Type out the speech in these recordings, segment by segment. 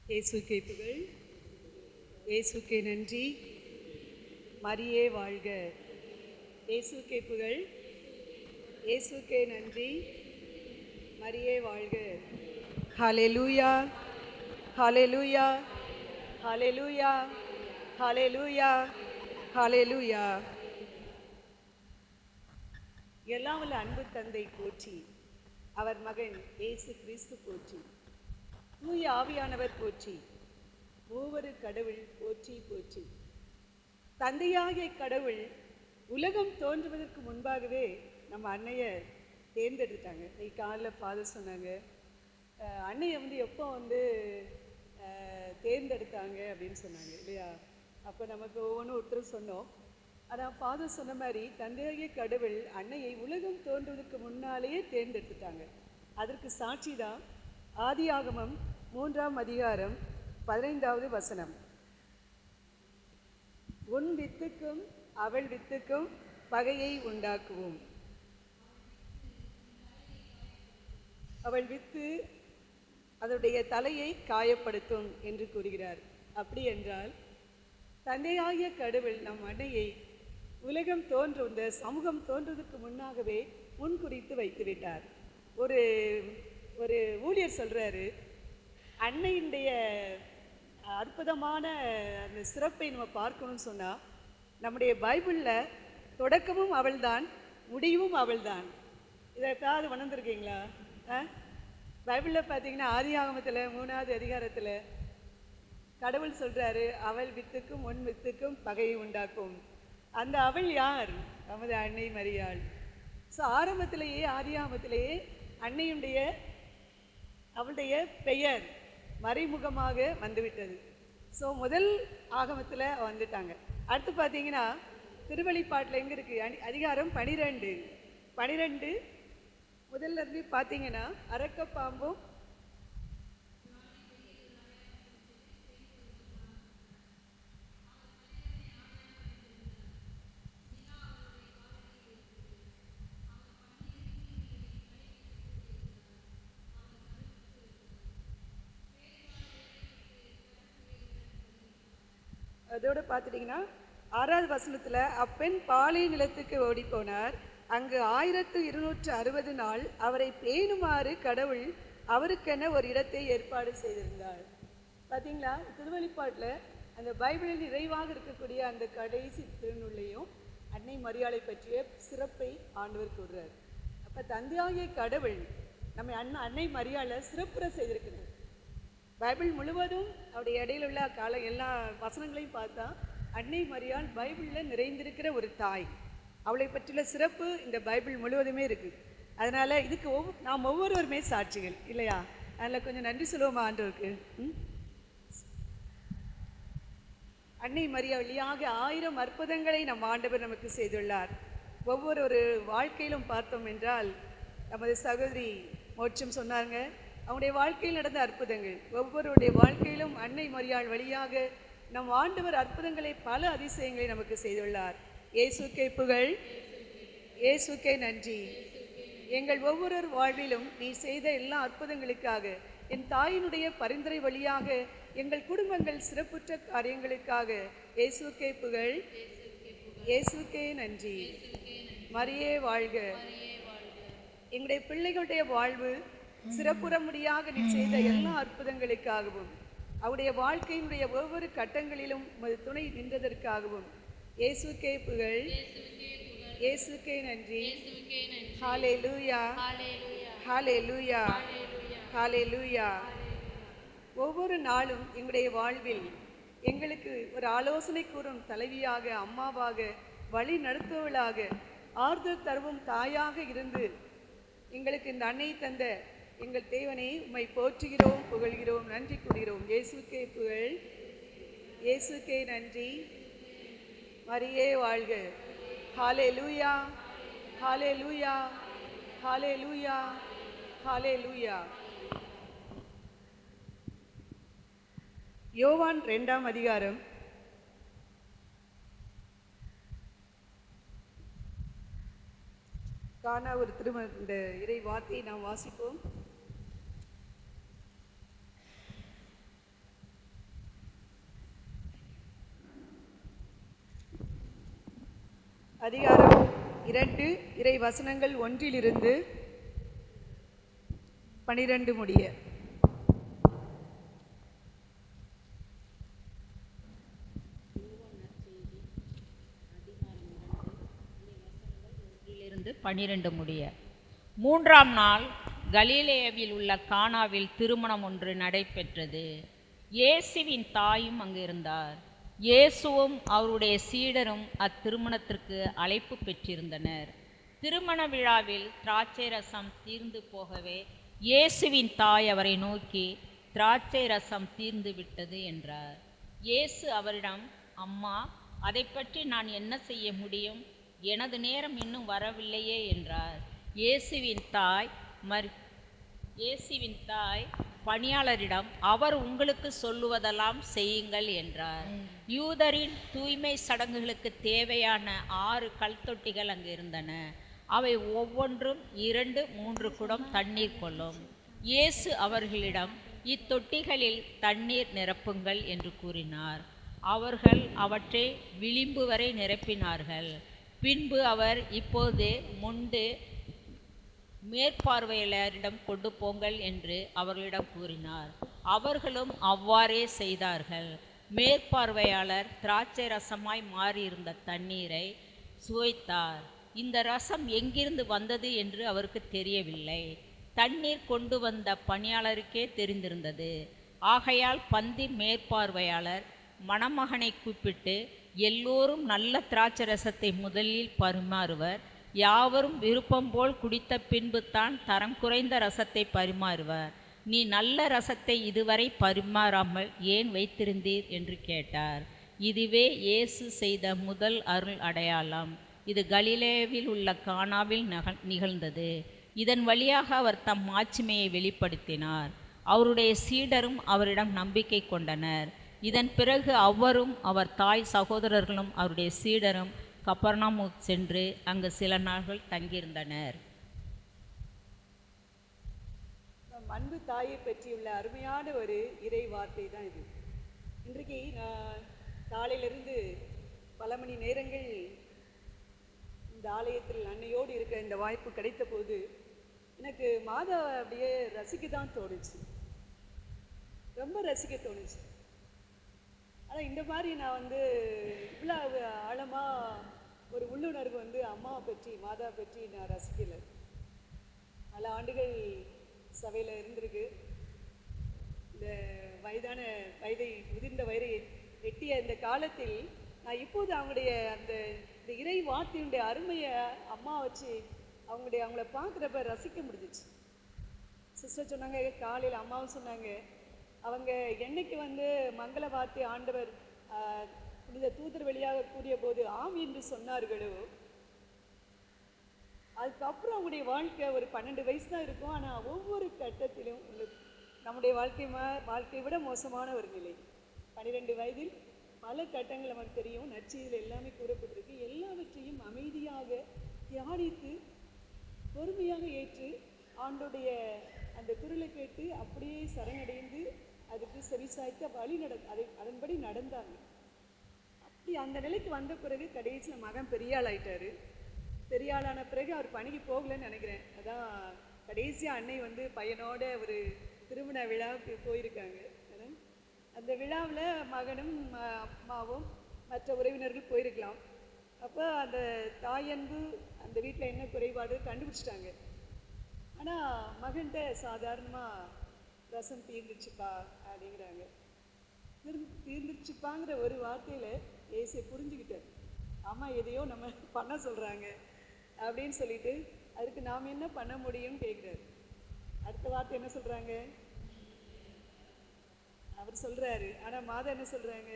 இயேசுக்கே புகழ், இயேசுக்கே நன்றி, மரியே வாழ்க. இயேசுக்கே புகழ், இயேசுக்கே நன்றி, மரியே வாழ்க. ஹல்லேலூயா, ஹல்லேலூயா, ஹல்லேலூயா, ஹல்லேலூயா, ஹல்லேலூயா. எல்லாம் வல்ல அன்பு தந்தை போற்றி, அவர் மகன் இயேசு கிறிஸ்து போற்றி, தூய ஆவியானவர் போற்றி, மூவரு கடவுள் போற்றி போற்றி. தந்தையாகிய கடவுள் உலகம் தோன்றுவதற்கு முன்பாகவே நம்ம அன்னையை தேர்ந்தெடுத்தாங்க. இன்னைக்கு காலையில் ஃபாதர் சொன்னாங்க, அன்னையை எப்போ தேர்ந்தெடுத்தாங்க அப்படின்னு சொன்னாங்க இல்லையா? அப்போ நமக்கு ஒவ்வொன்றும் ஒருத்தர் சொன்னோம். ஆனால் ஃபாதர் சொன்ன மாதிரி தந்தையாகிய கடவுள் அன்னையை உலகம் தோன்றுவதற்கு முன்னாலேயே தேர்ந்தெடுத்துட்டாங்க. அதற்கு சாட்சி தான் ஆதியாகமம் 3ஆம் அதிகாரம் 15வது வசனம். உன் வித்துக்கும் அவள் வித்துக்கும் பகையை உண்டாக்குவோம், அவள் வித்து அதனுடைய தலையை காயப்படுத்தும் என்று கூறுகிறார். அப்படி என்றால் தந்தையாகிய கடவுள் நம் அன்னையை உலகம் இந்த சமூகம் தோன்றுவதற்கு முன்னாகவே முன்குறித்து வைத்துவிட்டார். ஒரு ஒரு ஊழியர் சொல்கிறாரு, அன்னையினுடைய அற்புதமான அந்த சிறப்பை நம்ம பார்க்கணும்னு சொன்னால் நம்முடைய பைபிளில் தொடக்கமும் அவள்தான், முடிவும் அவள்தான். இதை எப்போது உணர்ந்துருக்கீங்களா? பைபிளில் பார்த்தீங்கன்னா ஆதியாகமத்தில் 3வது அதிகாரத்தில் கடவுள் சொல்கிறாரு, அவள் வித்துக்கும் உன் வித்துக்கும் பகையை உண்டாக்கும். அந்த அவள் யார்? நமது அன்னை மரியாள். ஸோ ஆரம்பத்திலேயே ஆதியாகமத்திலேயே அன்னையுடைய அவளுடைய பெயர் மறைமுகமாக வந்துவிட்டது. ஸோ முதல் ஆகமத்தில் வந்துட்டாங்க. அடுத்து பார்த்தீங்கன்னா திருவெளிப்பாட்டில் எங்கே இருக்குது? அதிகாரம் 12 முதல்ல இருந்து பார்த்தீங்கன்னா அரக்கப்பாம்பும் அதோடு பார்த்துட்டிங்கன்னா 6வது வசனத்தில் அப்பெண் பாலை நிலத்துக்கு ஓடிப்போனார். அங்கு 1260 நாள் அவரை பேணுமாறு கடவுள் அவருக்கென ஒரு இடத்தை ஏற்பாடு செய்திருந்தார். பார்த்தீங்களா? திருவெளிப்பாட்டில் அந்த பைபிளில் நிறைவாக இருக்கக்கூடிய அந்த கடைசி திருநூலையும் அன்னை மரியாளை பற்றிய சிறப்பை ஆண்டவர் கூறுறார். அப்போ தந்தையாகிய கடவுள் நம்ம அன்னை மரியாளை சிறப்புற செய்திருக்கிறார். பைபிள் முழுவதும் அவருடைய இடையில உள்ள எல்லா வசனங்களையும் பார்த்தா அன்னை மரியாள் பைபிளில் நிறைந்திருக்கிற ஒரு தாய். அவளை பற்றியுள்ள சிறப்பு இந்த பைபிள் முழுவதுமே இருக்குது. அதனால் இதுக்கு நாம் ஒவ்வொருவருமே சாட்சிகள் இல்லையா? அதில் கொஞ்சம் நன்றி சொல்லுவோமா ஆண்டவருக்கு? அன்னை மரியா வழியாக 1000 அற்புதங்களை நம் ஆண்டவர் நமக்கு செய்துள்ளார். ஒவ்வொரு வாழ்க்கையிலும் பார்த்தோம் என்றால் நமது சகோதரி மோட்சம் சொன்னாங்க, அவனுடைய வாழ்க்கையில் நடந்த அற்புதங்கள். ஒவ்வொருடைய வாழ்க்கையிலும் அன்னை மரியாள் வழியாக நம் ஆண்டவர் அற்புதங்களை பல அதிசயங்களை நமக்கு செய்துள்ளார். இயேசுக்கே புகழ், இயேசுக்கே நன்றி. எங்கள் ஒவ்வொரு வாழ்விலும் நீ செய்த எல்லா அற்புதங்களுக்காக, என் தாயினுடைய பரிந்துரை வழியாக எங்கள் குடும்பங்கள் சிறப்புற்ற காரியங்களுக்காக இயேசுக்கே புகழ், இயேசுக்கே நன்றி. மரியே வாழ்க. எங்களுடைய பிள்ளைகளுடைய வாழ்வு சிறப்புற முடியாக நீ செய்த எல்லா அற்புதங்களுக்காகவும், அவருடைய வாழ்க்கையினுடைய ஒவ்வொரு கட்டங்களிலும் துணை நின்றதற்காகவும் இயேசுக்கே புகழ், இயேசுக்கே நன்றி. ஹல்லேலூயா, ஹல்லேலூயா, ஹல்லேலூயா. ஒவ்வொரு நாளும் எங்களுடைய வாழ்வில் எங்களுக்கு ஒரு ஆலோசனை கூறும் தலைவியாக, அம்மாவாக, வழி நடத்துவளாக, ஆறுதல் தருவும் தாயாக இருந்து எங்களுக்கு இந்த அன்னை தந்த எங்கள் தேவனை உம்மை போற்றுகிறோம், புகழ்கிறோம், நன்றி கூறுகிறோம். இயேசுக்கே புகழ், இயேசுக்கே நன்றி. மரியே வாழ்க. ஹல்லேலூயா, ஹல்லேலூயா, ஹல்லேலூயா, ஹல்லேலூயா. யோவான் 2ஆம் அதிகாரம் காணா ஒரு இந்த இறை வார்த்தையை நாம் வாசிப்போம். அதிகாரம் 2 இறை வசனங்கள் 1 12 முடிய. இருந்து 12 முடிய. 3ஆம் நாள் கலிலேயாவில் உள்ள கானாவில் திருமணம் ஒன்று நடைபெற்றது. இயேசுவின் தாயும் அங்கு இருந்தார். இயேசுவும் அவருடைய சீடரும் அத்திருமணத்திற்கு அழைப்பு பெற்றிருந்தனர். திருமண விழாவில் திராட்சை ரசம் தீர்ந்து போகவே இயேசுவின் தாய் அவரை நோக்கி, திராட்சை ரசம் தீர்ந்து விட்டது என்றார். இயேசு அவரிடம், அம்மா, அதை பற்றி நான் என்ன செய்ய முடியும்? எனது நேரம் இன்னும் வரவில்லையே என்றார். இயேசுவின் தாய் பணியாளரிடம், அவர் உங்களுக்கு சொல்லுவதெல்லாம் செய்யுங்கள் என்றார். யூதரின் தூய்மை சடங்குகளுக்கு தேவையான 6 கல் தொட்டிகள் அங்கு இருந்தன. அவை ஒவ்வொன்றும் 2-3 குடம் தண்ணீர் கொள்ளும். இயேசு அவர்களிடம், இத்தொட்டிகளில் தண்ணீர் நிரப்புங்கள் என்று கூறினார். அவர்கள் அவற்றை விளிம்பு வரை நிரப்பினார்கள். பின்பு அவர், இப்போது மொண்டு மேற்பார்வையாளரிடம் கொண்டு போங்கள் என்று அவர்களிடம் கூறினார். அவர்களும் அவ்வாறே செய்தார்கள். மேற்பார்வையாளர் திராட்சை ரசமாய் மாறியிருந்த தண்ணீரை சுவைத்தார். இந்த ரசம் எங்கிருந்து வந்தது என்று அவருக்கு தெரியவில்லை. தண்ணீர் கொண்டு வந்த பணியாளருக்கே தெரிந்திருந்தது. ஆகையால் பந்தி மேற்பார்வையாளர் மணமகனை கூப்பிட்டு, எல்லோரும் நல்ல திராட்சை ரசத்தை முதலில் பரிமாறுவர், யாவரும் விருப்பம் போல் குடித்த பின்பு தான் தரம் குறைந்த ரசத்தை பரிமாறுவர். நீ நல்ல ரசத்தை இதுவரை பரிமாறாமல் ஏன் வைத்திருந்தீர் என்று கேட்டார். இதுவே இயேசு செய்த முதல் அருள் அடையாளம். இது கலிலேயாவில் உள்ள கானாவில் நிகழ்ந்தது. இதன் வழியாக அவர் தம் மாட்சிமையை வெளிப்படுத்தினார். அவருடைய சீடரும் அவரிடம் நம்பிக்கை கொண்டனர். இதன் பிறகு அவரும் அவர் தாய் சகோதரர்களும் அவருடைய சீடரும் கப்பர்நாமு சென்று அங்கு சில நாட்கள் தங்கியிருந்தனர். அன்பு தாயை பற்றியுள்ள அருமையான ஒரு இறை வார்த்தை தான் இது. இன்றைக்கு நான் காலையிலிருந்து பல மணி நேரங்கள் இந்த ஆலயத்தில் அன்னையோடு இருக்க இந்த வாய்ப்பு கிடைத்த போது எனக்கு மாதா அப்படியே ரசிக்க தான் தோணுச்சு, ரொம்ப ரசிக்க தோணுச்சு. ஆனால் இந்த மாதிரி நான் இவ்வளோ ஆழமாக ஒரு உள்ளுணர்வு அம்மாவை பற்றி, மாதா பற்றி நான் ரசிக்கலை. பல ஆண்டுகள் சபையில் இருந்திருக்கு. இந்த முதிர்ந்த வயதை எட்டிய இந்த காலத்தில் நான் இப்போது அவங்களுடைய இந்த இறை வார்த்தையுடைய அருமையை அம்மா வச்சு அவங்கள பார்க்குறப்ப ரசிக்க முடிஞ்சிச்சு. சிஸ்டர் சொன்னாங்க, காலையில் அம்மாவும் சொன்னாங்க, அவங்க என்னைக்கு மங்கள வார்த்தை ஆண்டவர் புனித தூதர் வழியாக கூடிய போது ஆம் என்று சொன்னார்களோ, அதுக்கப்புறம் அவங்களுடைய வாழ்க்கை ஒரு 12 வயசு தான் இருக்கும். ஆனால் ஒவ்வொரு கட்டத்திலும் நம்முடைய வாழ்க்கையை விட மோசமான ஒரு நிலை. 12 வயதில் பல கட்டங்கள் நமக்கு தெரியும். நற்செய்தியில் எல்லாமே கூறப்பட்டிருக்கு. எல்லாவற்றையும் அமைதியாக தியானித்து பொறுமையாக ஏற்று ஆண்டோடைய அந்த குரலை கேட்டு அப்படியே சரணடைந்து அதுக்கு செவிசாய்த்து அதன்படி நடந்தாங்க. அப்படி அந்த நிலைக்கு வந்த பிறகு கடைசியில் மகன் பெரிய ஆள் ஆயிட்டாரு. பெரிய ஆளான பிறகு அவர் பணிக்கு போகலன்னு நினைக்கிறேன். அதான் கடைசியாக அன்னை பையனோட ஒரு திருமண விழாவுக்கு போயிருக்காங்க. அந்த விழாவில் மகனும் அம்மாவும் மற்ற உறவினர்கள் போயிருக்கலாம். அப்போ அந்த தாயன்பு அந்த வீட்டில் என்ன குறைபாடு கண்டுபிடிச்சிட்டாங்க. ஆனால் மகன்கிட்ட சாதாரணமாக ரசம் தீர்ந்துச்சுப்பா அப்படிங்கிறாங்க. தீர்ந்துச்சுப்பாங்கிற ஒரு வார்த்தையில் ஏசியை புரிஞ்சுக்கிட்டார். அம்மா எதையோ நம்ம பண்ண சொல்கிறாங்க அப்படின்னு சொல்லிட்டு அதுக்கு நாம் என்ன பண்ண முடியும்னு கேட்குறாரு. அடுத்த வார்த்தை என்ன சொல்கிறாங்க? அவர் சொல்கிறாரு. ஆனால் மாதா என்ன சொல்கிறாங்க?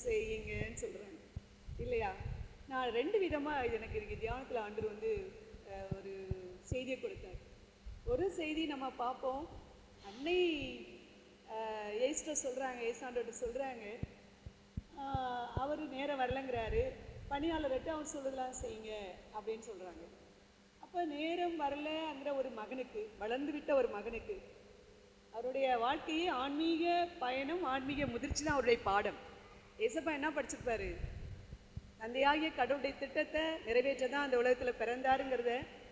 செய்யுங்கன்னு சொல்கிறாங்க இல்லையா? நான் 2 விதமாக எனக்கு தியானத்தில் ஆண்டவர் ஒரு செய்தியை கொடுத்தார். ஒரு செய்தி நம்ம பார்ப்போம். அன்னை ஏசாண்டோட சொல்கிறாங்க, அவர் நேரம் வரலங்கிறாரு. பணியாளர்கிட்ட அவர் சொல்லுதெல்லாம் செய்யுங்க அப்படின்னு சொல்கிறாங்க. அப்போ நேரம் வரலங்கிற ஒரு மகனுக்கு, வளர்ந்து விட்ட ஒரு மகனுக்கு, அவருடைய வாழ்க்கையே ஆன்மீக பயணம், ஆன்மீக முதிர்ச்சி தான் அவருடைய பாடம். ஏசப்பா என்ன படிச்சிருப்பாரு? தந்தையாகிய கடவுளுடைய திட்டத்தை நிறைவேற்ற தான் அந்த உலகத்தில் பிறந்தாருங்கிறத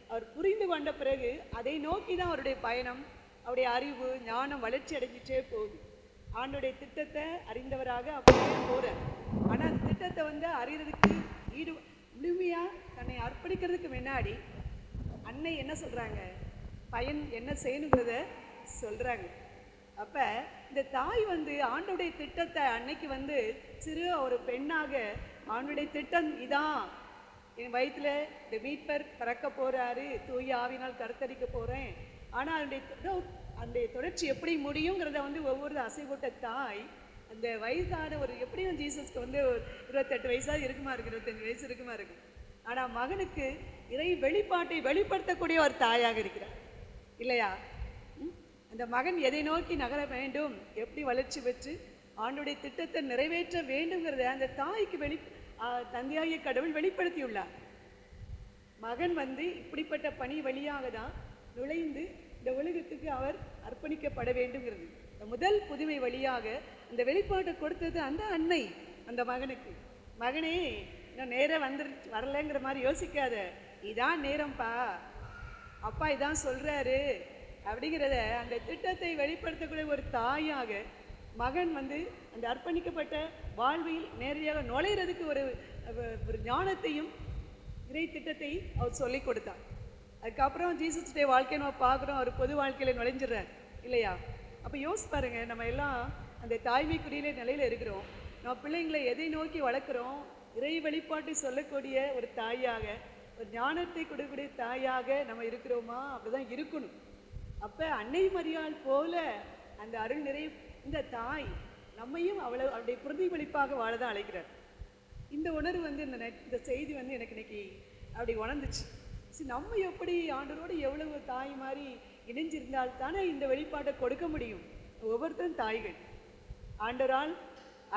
அவர் புரிந்து கொண்ட பிறகு அதை நோக்கி தான் அவருடைய பயணம், அவருடைய அறிவு ஞானம் வளர்ச்சி அடைஞ்சிட்டே போகுது. ஆண்டுடைய திட்டத்தை அறிந்தவராக அப்படியே போகிறார். ஆனால் அந்த திட்டத்தை அறியறதுக்கு முழுமையாக தன்னை அர்ப்பணிக்கிறதுக்கு முன்னாடி அன்னை என்ன சொல்கிறாங்க, பயன் என்ன செய்யணுங்கிறத சொல்கிறாங்க. அப்போ இந்த தாய் ஆண்டுடைய திட்டத்தை அன்னைக்கு சிறு ஒரு பெண்ணாக ஆண்டுடைய திட்டம் இதான், என் வயிற்றுல இந்த மீட்பர் பிறக்க போகிறாரு, தூய ஆவினால் கருத்தரிக்க போகிறேன். ஆனால் அந்த தொடர்ச்சி எப்படி முடியுங்கிறத ஒவ்வொரு அசைபோட்ட தாய் அந்த வயசான ஒரு எப்படியும் ஜீசஸ்க்கு ஒரு 28 வயசாக இருக்குமா இருக்கு, 25 வயசு இருக்குமா இருக்கு. ஆனால் மகனுக்கு இறை வெளிப்பாட்டை வெளிப்படுத்தக்கூடிய ஒரு தாயாக இருக்கிறார் இல்லையா? அந்த மகன் எதை நோக்கி நகர வேண்டும், எப்படி வளர்ச்சி பெற்று ஆண்டுடைய திட்டத்தை நிறைவேற்ற வேண்டுங்கிறத அந்த தாய்க்கு தந்தையாகிய கடவுள் வெளிப்படுத்தியுள்ளார். மகன் இப்படிப்பட்ட பணி வழியாக தான் நுழைந்து இந்த உலகத்துக்கு அவர் அர்ப்பணிக்கப்பட வேண்டுங்கிறது. இந்த முதல் புதுமை வழியாக இந்த வெளிப்பாட்டை கொடுத்தது அந்த அன்னை அந்த மகனுக்கு. மகனே இன்னும் நேரம் வரலைங்கிற மாதிரி யோசிக்காத, இதான் நேரம்ப்பா, அப்பா இதான் சொல்கிறாரு அப்படிங்கிறத அந்த திட்டத்தை வெளிப்படுத்தக்கூடிய ஒரு தாயாக மகன் அந்த அர்ப்பணிக்கப்பட்ட வாழ்வில் நேரடியாக நுழையிறதுக்கு ஒரு ஞானத்தையும் இறை திட்டத்தை அவர் சொல்லி கொடுத்தார். அதுக்கப்புறம் ஜீசஸுடைய வாழ்க்கையை நம்ம பார்க்குறோம், அவர் பொது வாழ்க்கையில் நுழைஞ்சிடறார் இல்லையா? அப்போ யோசிச்சு பாருங்க, நம்ம எல்லாம் அந்த தாய்மைக்குரிய நிலையில் இருக்கிறோம். நம்ம பிள்ளைங்களை எதை நோக்கி வளர்க்குறோம்? இறை வெளிப்பாட்டை சொல்லக்கூடிய ஒரு தாயாக, ஒரு ஞானத்தை கொடுக்கக்கூடிய தாயாக நம்ம இருக்கிறோமா? அப்படிதான் இருக்கணும். அப்போ அன்னை மரியாள் போல அந்த அருள் நிறை இந்த தாய் நம்மையும் அவருடைய பிரதிபலிப்பாக வாழதான் அழைக்கிறார். இந்த உணர்வு இந்த செய்தி எனக்கு இன்னைக்கு அப்படி உணர்ந்துச்சு. சரி, நம்ம எப்படி ஆண்டவரோடு எவ்வளவு தாய் மாதிரி இணைஞ்சிருந்தால் தானே இந்த வெளிப்பாட்டை கொடுக்க முடியும். ஒவ்வொருத்தரும் தாய்கள், ஆண்டவரால்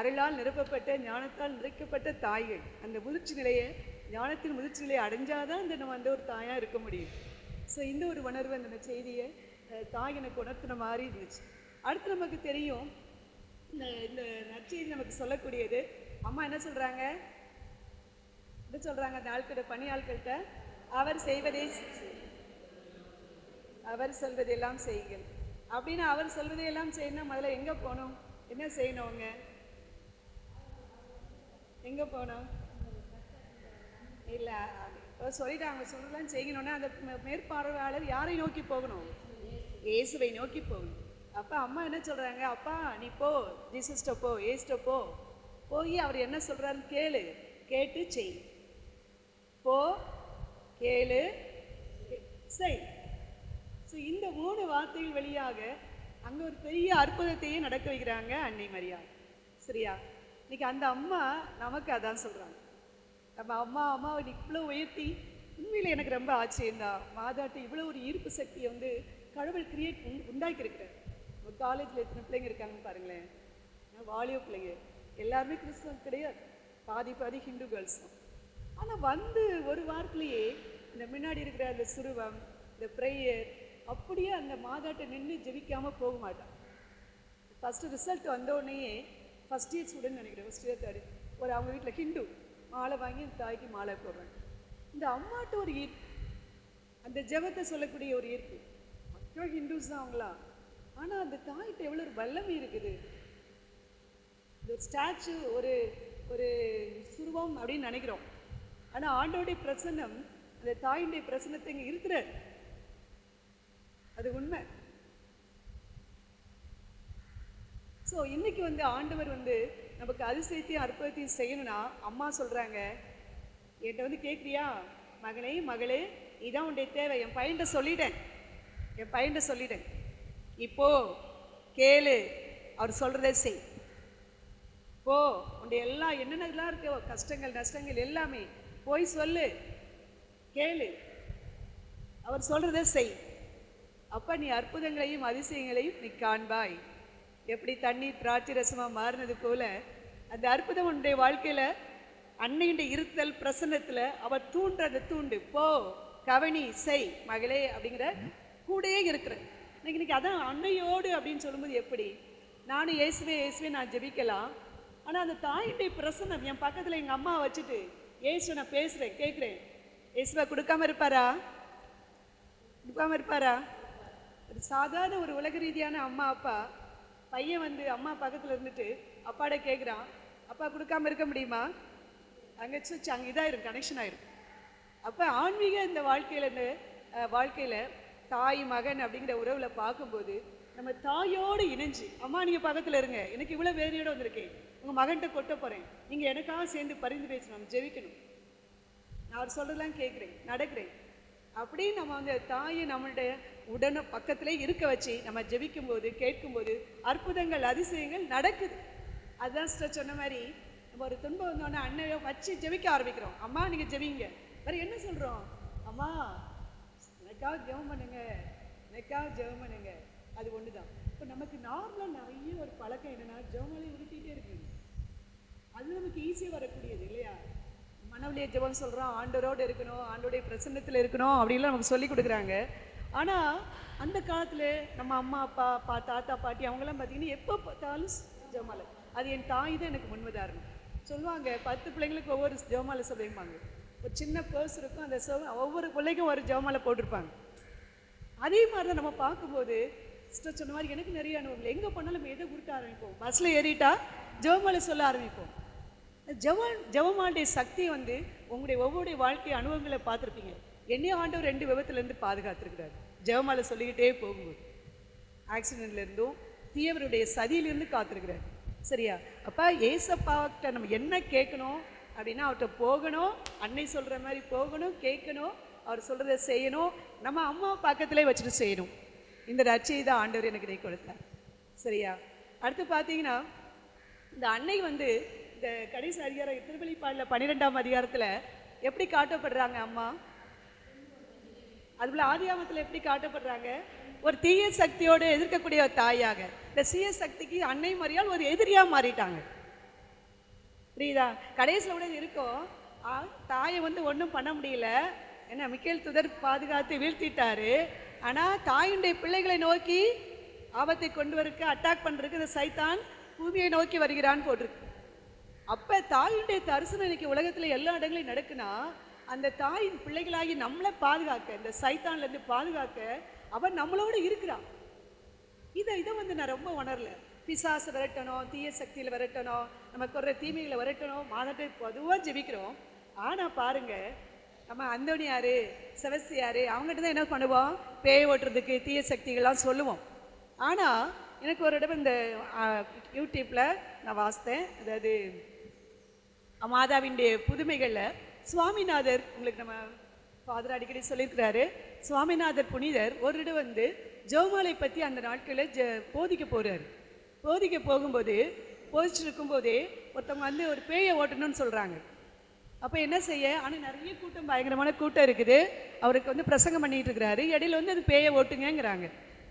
அருளால் நிரப்பப்பட்ட ஞானத்தால் நிறைக்கப்பட்ட தாய்கள். அந்த முதிர்ச்சி நிலையை, ஞானத்தின் முதிர்ச்சி நிலையை அடைஞ்சாதான் நம்ம ஒரு தாயாக இருக்க முடியும். ஸோ இந்த ஒரு உணர்வு அந்த செய்தியை தாய் எனக்கு உணர்த்தின மாதிரி இருந்துச்சு. அடுத்து நமக்கு தெரியும், இந்த நற்செய்தி நமக்கு சொல்லக்கூடியது, அம்மா என்ன சொல்கிறாங்க, அந்த ஆட்கிட்ட பணியாட்கள்கிட்ட அவர் சொல்வதெல்லாம் செய்யுங்கள் அப்படின்னு. அவர் சொல்வதையெல்லாம் செய்யணும். முதல்ல எங்கே போகணும், என்ன செய்யணும், அவங்க எங்கே போகணும்? இல்லை சொல்லிட்டாங்க, சொல்றதெல்லாம் செய்யணும்னா அந்த மேற்பார்வையாளர் யாரை நோக்கி போகணும்? இயேசுவை நோக்கி போகணும். அப்போ அம்மா என்ன சொல்கிறாங்க, அப்பா நீ போ, ஜீசஸ்ட போ, ஏசுட்ட போய் அவர் என்ன சொல்கிறாருன்னு கேளு, கேட்டு செய். போ, கேளு, செய். ஸோ இந்த 3 வார்த்தைகள் வழியாக அங்கே ஒரு பெரிய அற்புதத்தையே நடக்க வைக்கிறாங்க அன்னை மரியாள். சரியா? இன்னைக்கு அந்த அம்மா நமக்கு அதான் சொல்கிறாங்க. நம்ம அம்மாவை இவ்வளோ உயர்த்தி, உண்மையில் எனக்கு ரொம்ப ஆச்சரியம்தான். மாதாட்டு இவ்வளோ ஒரு ஈர்ப்பு சக்தியை கடவுள் உண்டாக்கியிருக்கிறார். ஒரு காலேஜில் எத்தனை பிள்ளைங்க இருக்காங்கன்னு பாருங்களேன், வாலியோ பிள்ளைங்க எல்லாருமே கிறிஸ்தவம் கிடையாது, பாதி ஹிந்து கேர்ள்ஸ் தான். ஆனால் ஒரு வாரத்திலேயே இந்த முன்னாடி இருக்கிற அந்த சுருவம், இந்த ப்ரேயர், அப்படியே அந்த மாதாட்டை நின்று ஜெபிக்காமல் போக மாட்டான். ஃபஸ்ட்டு ரிசல்ட் வந்தோடனேயே ஃபஸ்ட் இயர் ஸ்டூடெண்ட் நினைக்கிறேன், ஃபஸ்ட் இயர் தேர்ட், அவங்க வீட்டில் ஹிந்து மாலை வாங்கி அந்த தாய்க்கு மாலை போடுறாங்க. இந்த அம்மாட்ட ஒரு ஈர்ப்பு, அந்த ஜெபத்தை சொல்லக்கூடிய ஒரு ஈர்ப்பு. மக்கள் ஹிந்துஸ் தான் அவங்களா, ஆனால் அந்த தாய்கிட்ட எவ்வளோ ஒரு வல்லமை இருக்குது. இந்த ஸ்டாச்சு, ஒரு சுருவம் அப்படின்னு நினைக்கிறோம். ஆனால் ஆண்டோடைய பிரசன்னம், அந்த தாயினுடைய பிரசன்னத்தை இங்கே இருக்கிறார். அது உண்மை. ஸோ இன்னைக்கு ஆண்டவர் நமக்கு அதிசயத்தையும் அற்புதத்தையும் செய்யணும்னா அம்மா சொல்கிறாங்க, என்கிட்ட கேட்குறியா மகனே மகளே, இதான் உன்னுடைய தேவை. என் பையன்கிட்ட சொல்லிட்டேன், இப்போ கேளு, அவர் சொல்கிறதே செய். போ, உன்னுடைய என்னென்னலாம் இருக்க கஷ்டங்கள் நஷ்டங்கள் எல்லாமே போய் சொல்லு, கேளு, அவர் சொல்கிறதே செய். அப்போ நீ அற்புதங்களையும் அதிசயங்களையும் நீ காண்பாய். எப்படி தண்ணீர் திராட்சை ரசமாக மாறினது போல அந்த அற்புதம் உன்னுடைய வாழ்க்கையில் அன்னையுடைய இருத்தல் பிரசன்னத்தில் அவர் தூண்டுற அந்த தூண்டு, போ கவனி செய் மகளே அப்படிங்கிற கூடயே இருக்கிறேன். இன்னைக்கு அதான் அன்னையோடு அப்படின்னு சொல்லும்போது எப்படி நானும் இயேசுவே நான் ஜெபிக்கலாம், ஆனால் அந்த தாயினுடைய பிரசன்னம் என் பக்கத்தில் எங்கள் அம்மா வச்சுட்டு ஏசு நான் பேசுகிறேன் கேட்குறேன், ஏசுவா கொடுக்காம இருப்பாரா? கொடுக்காம இருப்பாரா? ஒரு சாதாரண ஒரு உலக ரீதியான அம்மா அப்பா, பையன் வந்து அம்மா பக்கத்தில் இருந்துட்டு அப்பாட கேட்குறான், அப்பா கொடுக்காம இருக்க முடியுமா? அங்கே சுவிட்ச் அங்கே இதாயிரும், கனெக்ஷன் ஆயிரும். அப்போ ஆன்மீக இந்த வாழ்க்கையில் தாய் மகன் அப்படிங்கிற உறவில் பார்க்கும்போது நம்ம தாயோடு இணைஞ்சு, அம்மா நீங்கள் பக்கத்தில் இருங்க, எனக்கு இவ்வளோ வேதனையோடு வந்திருக்கேன், உங்கள் மகன்கிட்ட கொட்ட போகிறேன், நீங்கள் எனக்காக சேர்ந்து பரிந்து பேசணும், ஜெபிக்கணும், நான் அவர் சொல்கிறதெல்லாம் கேட்குறேன், நடக்கிறேன் அப்படின்னு நம்ம அந்த தாயை நம்மளுடைய உடனே பக்கத்திலே இருக்க வச்சு நம்ம ஜெபிக்கும்போது கேட்கும்போது அற்புதங்கள் அதிசயங்கள் நடக்குது. அதுதான் சிஸ்டர் சொன்ன மாதிரி, நம்ம ஒரு துன்பம் வந்தோடனே அண்ணையை வச்சு ஜெபிக்க ஆரம்பிக்கிறோம். அம்மா நீங்கள் ஜெபிங்க, வேறு என்ன சொல்கிறோம்? அம்மா எனக்காக ஜெபம் பண்ணுங்க, எனக்காக ஜெபம் பண்ணுங்க. அது ஒன்று தான். இப்போ நமக்கு நார்மலாக நிறைய ஒரு பழக்கம் என்னென்னா, ஜெபமாலே உருட்டிகிட்டே இருக்குது. அது நமக்கு ஈஸியாக வரக்கூடியது இல்லையா? மனவழிய ஜெபம் சொல்கிறோம், ஆண்டவரோடு இருக்கணும், ஆண்டோடைய பிரசன்னத்தில் இருக்கணும் அப்படின்லாம் நமக்கு சொல்லி கொடுக்குறாங்க. ஆனால் அந்த காலத்தில் நம்ம அம்மா அப்பா தாத்தா பாட்டி அவங்கெல்லாம் பார்த்தீங்கன்னா எப்போ பார்த்தாலும் ஜெபமாலை. அது என் தாய் தான் எனக்கு முன்னுதாரணம். சொல்லுவாங்க 10 பிள்ளைங்களுக்கு ஒவ்வொரு ஜெபமாலை சொல்லியிருப்பாங்க. ஒரு சின்ன பர்ஸ் இருக்கும், அந்த ஒவ்வொரு பிள்ளைக்கும் ஒரு ஜெபமாலை போட்டிருப்பாங்க. அதே மாதிரி தான் நம்ம பார்க்கும்போது சிஸ்டர் சொன்ன மாதிரி எனக்கு நிறைய அனுபவங்கள். எங்கே பண்ணாலும் நம்ம எதை கொடுக்க ஆரம்பிப்போம், பஸ்ஸில் ஏறிட்டா ஜெபமாலை சொல்ல ஆரம்பிப்போம். ஜெபமாலுடைய சக்தியை வந்து உங்களுடைய ஒவ்வொரு வாழ்க்கை அனுபவங்களை பார்த்துருப்பீங்க. என்னைய ஆண்டவர் 2 விபத்துலேருந்து பாதுகாத்துருக்கிறார் ஜெபமாலை சொல்லிக்கிட்டே போகும்போது. ஆக்சிடென்ட்லேருந்தும் தீயவருடைய சதியிலிருந்து காத்திருக்கிறார். சரியா? அப்போ ஏசப்பாக்கிட்ட நம்ம என்ன கேட்கணும் அப்படின்னா, அவர்கிட்ட போகணும், அன்னை சொல்கிற மாதிரி போகணும், கேட்கணும், அவர் சொல்கிறத செய்யணும், நம்ம அம்மா பக்கத்திலே வச்சுட்டு செய்யணும். இந்த ரட்சியை தான் ஆண்டவர் எனக்கு இதை கொடுத்தார். சரியா? அடுத்து பார்த்தீங்கன்னா, இந்த அன்னை வந்து இந்த கடைசி அதிகாரம் திருவெளிப்பாடில் 12ஆம் அதிகாரத்தில் எப்படி காட்டப்படுறாங்க அம்மா? அதுபோல் ஆதியாகமத்தில் எப்படி காட்டப்படுறாங்க? ஒரு தீய சக்தியோடு எதிர்க்கக்கூடிய ஒரு தாயாக. இந்த தீய சக்திக்கு அன்னை மரியாள் ஒரு எதிரியாக மாறிட்டாங்க. புரியுதா? கடைசியில் கூட இருக்கோம், தாயை வந்து ஒன்றும் பண்ண முடியல, ஏன்னா மிக்கேல் தூதர் பாதுகாத்து வீழ்த்திட்டாரு. ஆனால் தாயுடைய பிள்ளைகளை நோக்கி ஆபத்தை கொண்டு வரக்கு அட்டாக் பண்ணுறதுக்கு இந்த சைத்தான் பூமியை நோக்கி வருகிறான்னு போட்டிருக்கு. அப்போ தாயுடைய தரிசனம் இன்னைக்கு உலகத்தில் எல்லா இடங்களையும் நடக்குன்னா, அந்த தாயின் பிள்ளைகளாகி நம்மளை பாதுகாக்க, இந்த சைத்தான்லேருந்து பாதுகாக்க அவன் நம்மளோட இருக்கிறான். இதை வந்து நான் ரொம்ப உணரல. பிசாசை விரட்டணும், தீய சக்தியில் விரட்டணும், நமக்கு வர்ற தீமைகளை விரட்டணும், மாதத்தை பொதுவாக ஜெபிக்கிறோம். ஆனால் பாருங்க, நம்ம அந்தோனியார் செவஸ்தியார் அவங்ககிட்ட தான் என்ன பண்ணுவோம், பேய் ஓட்டுறதுக்கு தீய சக்திகள்லாம் சொல்லுவோம். ஆனால் எனக்கு ஒரு இடம் இந்த யூடியூப்பில் நான் வாசித்தேன், அதாவது மாதாவினுடைய புதுமைகளில் சுவாமிநாதர், உங்களுக்கு நம்ம ஃபாதர் அடிக்கடி சொல்லியிருக்கிறாரு, சுவாமிநாதர் புனிதர் ஒரு இடம் வந்து ஜெபமாலை பற்றி அந்த நாட்களில் போதிக்க போகிறாரு. போதிக்க போகும்போது போதிச்சுருக்கும்போதே ஒருத்தவங்க வந்து ஒரு பேயை ஓட்டணும்னு சொல்கிறாங்க. அப்போ என்ன செய்ய, ஆனால் நிறைய கூட்டம், பயங்கரமான கூட்டம் இருக்குது, அவருக்கு வந்து பிரசங்கம் பண்ணிகிட்டு இருக்கிறாரு, இடையில வந்து அது பேயை ஓட்டுங்கிறாங்க.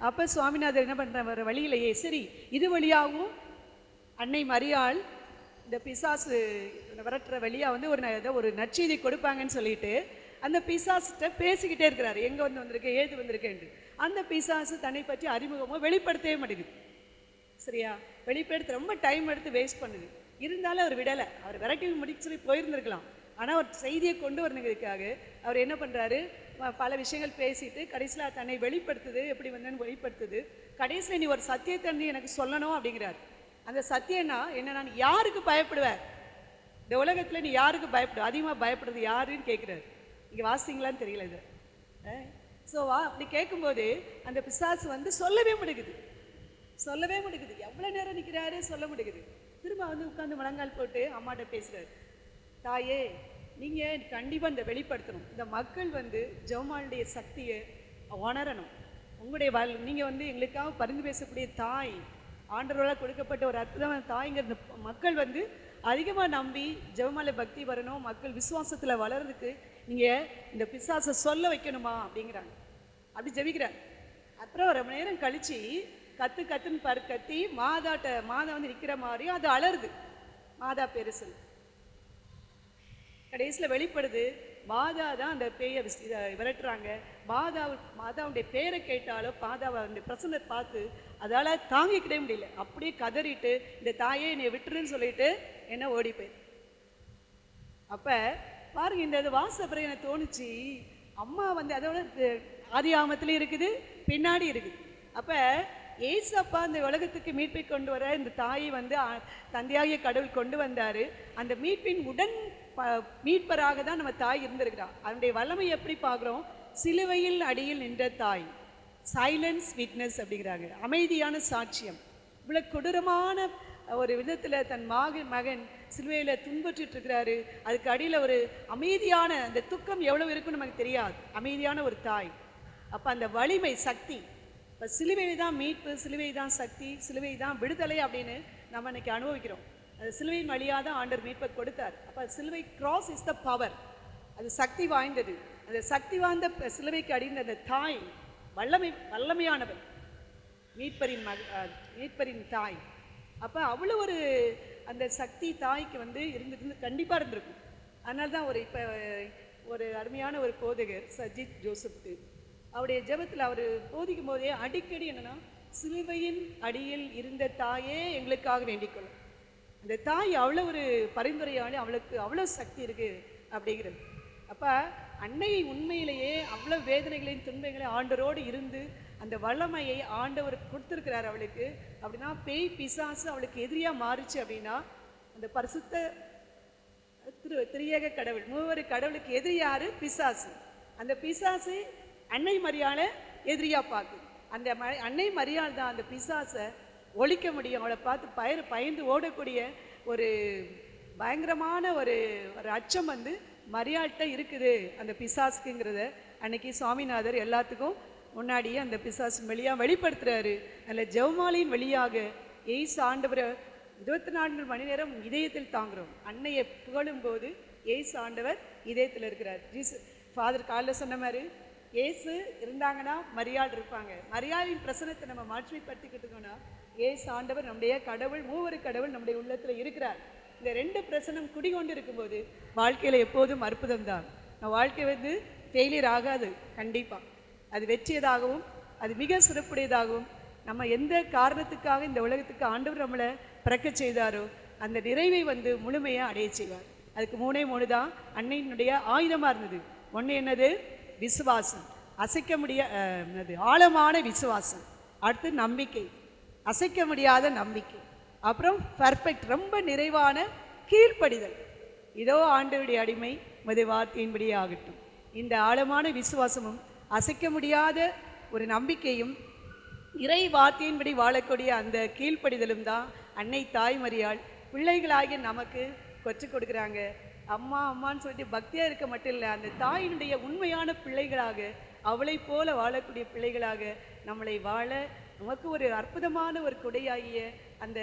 அப்போ சுவாமிநாதர் என்ன பண்ணுற, வர வழியிலையே சரி இது வழியாகவும் அன்னை மரியாள் இந்த பிசாசு விரட்டுற வழியாக வந்து ஒரு நற்செய்தி கொடுப்பாங்கன்னு சொல்லிட்டு அந்த பிசாசிட்ட பேசிக்கிட்டே இருக்கிறாரு, எங்கே வந்திருக்கு, ஏது வந்திருக்கேன்ட்டு. அந்த பிசாசு தன்னை பற்றி அறிமுகமாக வெளிப்படுத்தவே மாட்டேங்குது. சரியா? வெளிப்படுத்த ரொம்ப டைம் எடுத்து வேஸ்ட் பண்ணுது. இருந்தாலும் அவர் விடலை, அவர் விரட்டி முடிச்சு போயிருந்துருக்கலாம். ஆனால் ஒரு செய்தியை கொண்டு வரணுங்கிறதுக்காக அவர் என்ன பண்ணுறாரு, பல விஷயங்கள் பேசிட்டு கடைசியில் தன்னை வெளிப்படுத்துது, எப்படி வந்தேன்னு வெளிப்படுத்துது. கடைசியில் நீ ஒரு சத்தியத்தை எனக்கு சொல்லணும் அப்படிங்கிறார். அந்த சத்தியம்னா என்னன்னா, நீ யாருக்கு பயப்படுவேன், இந்த உலகத்தில் நீ யாருக்கு பயப்படு, அதிகமாக பயப்படுறது யாருன்னு கேட்குறாரு. இங்கே வாசிங்களான்னு தெரியல இது. ஸோ அப்படி கேட்கும்போது அந்த பிசாசு வந்து சொல்லவே முடியுது. எவ்வளோ நேரம் நிற்கிறாரு, சொல்ல முடியுது. திரும்ப வந்து உட்காந்து முழங்கால் போட்டு அம்மாட்ட பேசுகிறாரு, தாயே நீங்கள் கண்டிப்பாக இந்த வெளிப்படுத்தணும், இந்த மக்கள் வந்து ஜெபமாலுடைய சக்தியை உணரணும், உங்களுடைய நீங்கள் வந்து எங்களுக்காக பரிந்து பேசக்கூடிய தாய், ஆண்டவரால் கொடுக்கப்பட்ட ஒரு அற்புதமான தாய்ங்கிற மக்கள் வந்து அதிகமாக நம்பி ஜெபமாலை பக்தி வரணும், மக்கள் விசுவாசத்தில் வளர்றதுக்கு நீங்கள் இந்த பிசாசை சொல்ல வைக்கணுமா அப்படிங்கிறாங்க. அப்படி ஜெபிக்கிறார். அப்புறம் ரொம்ப நேரம் கழித்து கத்துன்னு கத்தி மாதா வந்து நிற்கிற மாதிரியும் அது அலருது, மாதா பெருசு. கடைசியில் வெளிப்படுது, மாதா தான் அந்த பேயை விரட்டுறாங்க. மாதாவுடைய பேரை கேட்டாலும் மாதாவை அந்த பிரசன்னர் பார்த்து அதால் தாங்கிக்கிட்டே முடியல. அப்படியே கதறிட்டு இந்த தாயே என்னை விட்டுருன்னு சொல்லிட்டு என்ன ஓடி போய். அப்போ பாருங்க, இந்த வாசப்பறை எனக்கு தோணுச்சு, அம்மா வந்து அதோட ஆதி ஆமத்துலேயும் இருக்குது, பின்னாடி இருக்குது. அப்போ ஏசப்பா இந்த உலகத்துக்கு மீட்பை கொண்டு வர இந்த தாயை வந்து தந்தையாகிய கடவுள் கொண்டு வந்தார். அந்த மீட்பின் மீட்பராக தான் நம்ம தாய் இருந்திருக்கிறான். அதனுடைய வல்லமை எப்படி பார்க்குறோம்? சிலுவையில் அடியில் நின்ற தாய், சைலன்ஸ் விட்னஸ் அப்படிங்கிறாங்க, அமைதியான சாட்சியம். இவ்வளோ கொடூரமான ஒரு விதத்தில் தன் மகன் சிலுவையில் துன்பற்றிட்டு இருக்கிறாரு, அதுக்கு அடியில் ஒரு அமைதியான அந்த துக்கம் எவ்வளோ இருக்குன்னு நமக்கு தெரியாது, அமைதியான ஒரு தாய். அப்போ அந்த வலிமை சக்தி, இப்போ சிலுவை தான் மீட்பு, சிலுவை தான் சக்தி, சிலுவை தான் விடுதலை அப்படின்னு நம்ம இன்னைக்கு அனுபவிக்கிறோம். அது சிலுவையின் வழியாக தான் ஆண்டவர் மீட்பை கொடுத்தார். அப்போ சிலுவை கிராஸ் இஸ் த பவர், அது சக்தி வாய்ந்தது. அந்த சக்தி வாய்ந்த சிலுவைக்கு அடிந்த அந்த தாய் வல்லமையானவர், மீட்பரின் தாய். அப்போ அவ்வளோ ஒரு அந்த சக்தி தாய்க்கு வந்து இருந்து கண்டிப்பாக இருந்திருக்கும். அதனால தான் இப்போ ஒரு அருமையான ஒரு போதகர் சஜித் ஜோசப்க்கு அவருடைய ஜெபத்தில் அவர் போதிக்கும் போதே அடிக்கடி என்னென்னா, சிலுவையின் அடியில் இருந்த தாயே எங்களுக்காக வேண்டிக்கொள்ளும். அந்த தாய் அவ்வளோ ஒரு பரிந்துரையாளி, அவளுக்கு அவ்வளோ சக்தி இருக்குது அப்படிங்கிறது. அப்போ அன்னை உண்மையிலேயே அவ்வளோ வேதனைகளையும் துன்பங்களையும் ஆண்டவரோடு இருந்து அந்த வல்லமையை ஆண்டவர் கொடுத்துருக்கிறார் அவளுக்கு. அப்படின்னா பேய் பிசாசு அவளுக்கு எதிரியாக மாறிச்சு அப்படின்னா, அந்த பரிசுத்த திரியேக கடவுள், மூவரு கடவுளுக்கு எதிரி யாரு? பிசாசு. அந்த பிசாசு அன்னை மரியாளை எதிரியாக பார்க்குது. அந்த அன்னை மரியாள் தான் அந்த பிசாசை ஒழிக்க முடியும். அவளை பார்த்து பயந்து ஓடக்கூடிய ஒரு பயங்கரமான ஒரு அச்சம் வந்து மரியாள்கிட்ட இருக்குது அந்த பிசாசுக்குங்கிறத அன்னைக்கு சுவாமிநாதர் எல்லாத்துக்கும் முன்னாடியே அந்த பிசாசின் வழியாக வெளிப்படுத்துகிறாரு. அதில் ஜெபமாலையின் வழியாக ஏசு ஆண்டவரை 24 மணி நேரம் இதயத்தில் தாங்குகிறோம். அன்னையை புகழும்போது ஏசு ஆண்டவர் இதயத்தில் இருக்கிறார். ஃபாதர் காலையில் சொன்ன மாதிரி ஏசு இருந்தாங்கன்னா மரியாள் இருப்பாங்க. மரியாளின் பிரசனத்தை நம்ம மாற்றிப்படுத்திக்கிட்டோம்னா ஏசு ஆண்டவர் நம்முடைய கடவுள், மூவரு கடவுள் நம்முடைய உள்ளத்தில் இருக்கிறார். இந்த 2 பிரசனம் குடிகொண்டு இருக்கும்போது வாழ்க்கையில் எப்போதும் அற்புதம் தான். நம்ம வாழ்க்கை வந்து ஃபெயிலியர் ஆகாது, கண்டிப்பாக அது வெற்றியதாகவும் அது மிக சிறப்புடையதாகவும், நம்ம எந்த காரணத்துக்காக இந்த உலகத்துக்கு ஆண்டவர் நம்மளை பிறக்க செய்தாரோ அந்த நிறைவை வந்து முழுமையாக அடைய செய்வார். அதுக்கு 3 தான் அன்னையினுடைய ஆயுதமாக இருந்தது. ஒன்று என்னது? விசுவாசம், அசைக்க முடியாத ஆழமான விசுவாசம். அடுத்து நம்பிக்கை, அசைக்க முடியாத நம்பிக்கை. அப்புறம் பர்ஃபெக்ட், ரொம்ப நிறைவான கீழ்ப்படிதல். இதோ ஆண்டவருடைய அடிமை மது வார்த்தையின்படியே ஆகட்டும். இந்த ஆழமான விசுவாசமும் அசைக்க முடியாத ஒரு நம்பிக்கையும் இறை வார்த்தையின்படி வாழக்கூடிய அந்த கீழ்ப்படிதலும் தான் அன்னை தாய் மரியாள் பிள்ளைகளாகிய நமக்கு கற்றுக் கொடுக்குறாங்க. அம்மா அம்மான்னு சொல்லிட்டு பக்தியாக இருக்க மட்டும் இல்லை, அந்த தாயினுடைய உண்மையான பிள்ளைகளாக, அவளை போல வாழக்கூடிய பிள்ளைகளாக நம்மளை வாழ நமக்கு ஒரு அற்புதமான ஒரு கொடையாகிய அந்த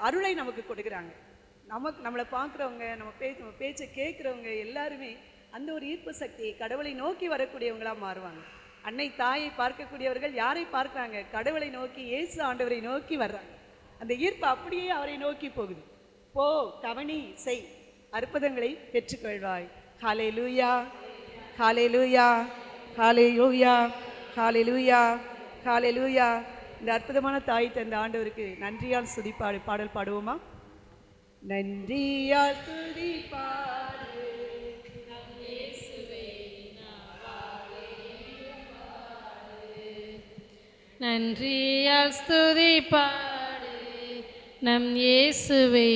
அருளை நமக்கு கொடுக்குறாங்க. நம்மளை பார்க்குறவங்க, நம்ம பேச்சை கேட்குறவங்க எல்லாருமே அந்த ஒரு ஈர்ப்பு சக்தியை கடவுளை நோக்கி வரக்கூடியவங்களாக மாறுவாங்க. அன்னை தாயை பார்க்கக்கூடியவர்கள் யாரை பார்க்குறாங்க? கடவுளை நோக்கி, இயேசு ஆண்டவரை நோக்கி வர்றாங்க. அந்த ஈர்ப்பு அப்படியே அவரை நோக்கி போகுது. போ, கவனி, செய், அற்புதங்களை பெற்றுக்கொள்வாய். ஹல்லேலூயா, ஹல்லேலூயா, ஹல்லேலூயா, ஹல்லேலூயா, ஹல்லேலூயா. இந்த அற்புதமான தாய் தந்த ஆண்டவருக்கு நன்றியால் துதிப்பாடு பாடல் பாடுவோமா? நன்றியால் துதிப்பாடு நன்றியால் ஸ்துதி பாடு நம் இயேசுவை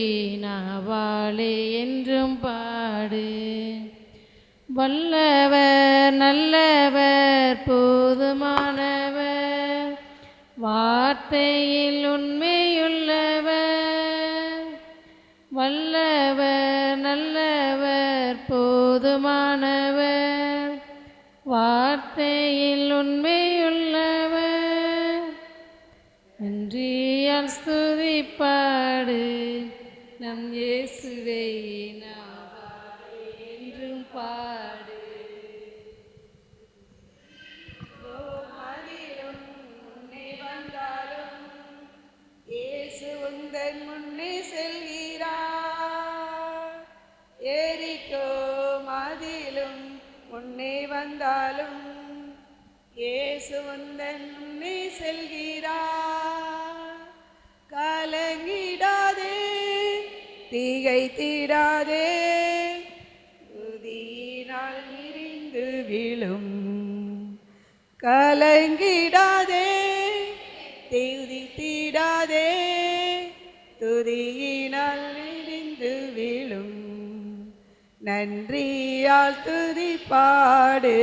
நாவாளே என்றும் பாடு. வல்லவர் நல்லவர் போதுமானவர், வார்த்தையில் உண்மையுள்ளவர். வல்லவர் நல்லவர் போதுமானவர், வார்த்தையில் உண்மையுள்ளவர். நன்றியால் ஸ்துதி பாடு நம் இயேசுவை நாவாலே என்றும் பாடு. இயேசு உந்தன் முன்னே செல்கிறார், எரிகோ மதில் சுமந்தன்னே செல்கிறார். கலங்கிடாதே, திகைத்திடாதே, துதியினால் நிறைந்து விழும். கலங்கிடாதே, திகைத்திடாதே, துதியினால் நிறைந்து விழும். நன்றியால் துதி பாடு,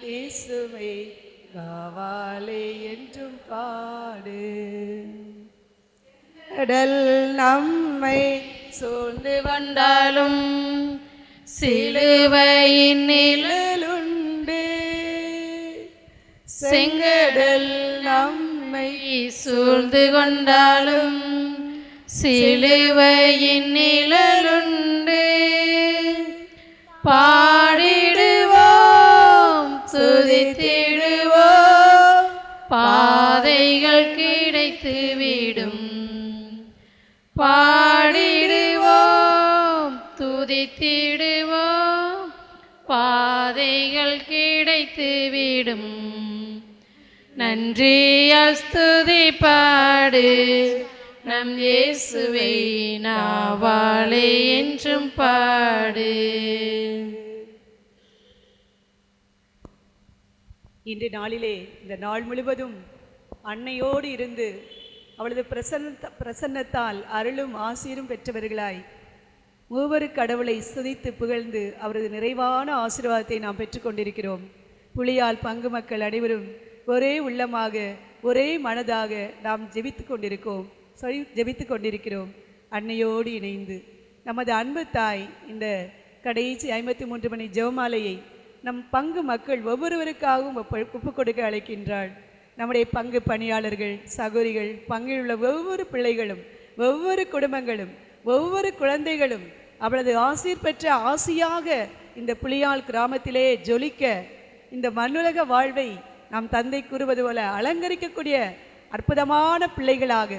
இயேசுவை காவாலே என்றும் பாடு. கடல் நம்மை சூழ்ந்து வந்தாலும் சிலுவையின் நிழலுண்டு. செங்கடல் நம்மை சூழ்ந்து கொண்டாலும் சிலுவையின் நிழலுண்டு. பாடிடுவோம், துதித்திடுவோம், பாதைகள் கிடைத்துவிடும். பாடிடுவோம், துதித்திடுவோம், பாதைகள் கிடைத்துவிடும். நன்றியால் ஸ்துதி பாடு, நம் இயேசுவை நாவாலே என்றும் பாடு. இன்று நாளிலே இந்த நாள் முழுவதும் அன்னையோடு இருந்து அவளது பிரசன்னத்தால் அருளும் ஆசீரும் பெற்றவர்களாய் மூவரு கடவுளை ஸ்துதித்து புகழ்ந்து அவரது நிறைவான ஆசீர்வாதத்தை நாம் பெற்றுக்கொண்டிருக்கிறோம். புலியால் பங்கு மக்கள் அனைவரும் ஒரே உள்ளமாக ஒரே மனதாக நாம் ஜெபித்து கொண்டிருக்கிறோம். அன்னையோடு இணைந்து நமது அன்பு தாய் இந்த கடைசி 53 மணி ஜெபமாலையை நம் பங்கு மக்கள் ஒவ்வொருவருக்காகவும் ஒப்பு கொடுக்க அழைக்கின்றாள். நம்முடைய பங்கு பணியாளர்கள், சகோதரிகள், பங்கில் உள்ள ஒவ்வொரு பிள்ளைகளும், ஒவ்வொரு குடும்பங்களும், ஒவ்வொரு குழந்தைகளும் அவளது ஆசீர் பெற்ற ஆசியாக இந்த புலியால் கிராமத்திலே ஜொலிக்க, இந்த மண்ணுலக வாழ்வை நாம் தந்தை கூறுவது போல அலங்கரிக்கக்கூடிய அற்புதமான பிள்ளைகளாக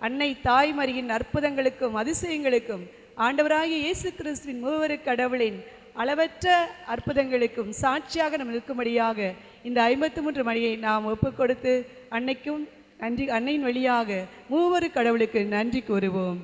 அன்னை தாய்மரியின் அற்புதங்களுக்கும் அதிசயங்களுக்கும் ஆண்டவராகிய இயேசு கிறிஸ்துவின் மூவரு கடவுளின் அளவற்ற அற்புதங்களுக்கும் சாட்சியாக நாம் இருக்கும்படியாக இந்த 53 மணியை நாம் ஒப்பு கொடுத்து அன்னைக்கும் நன்றி, அன்னையின் வழியாக மூவரு கடவுளுக்கு நன்றி கூறுவோம்.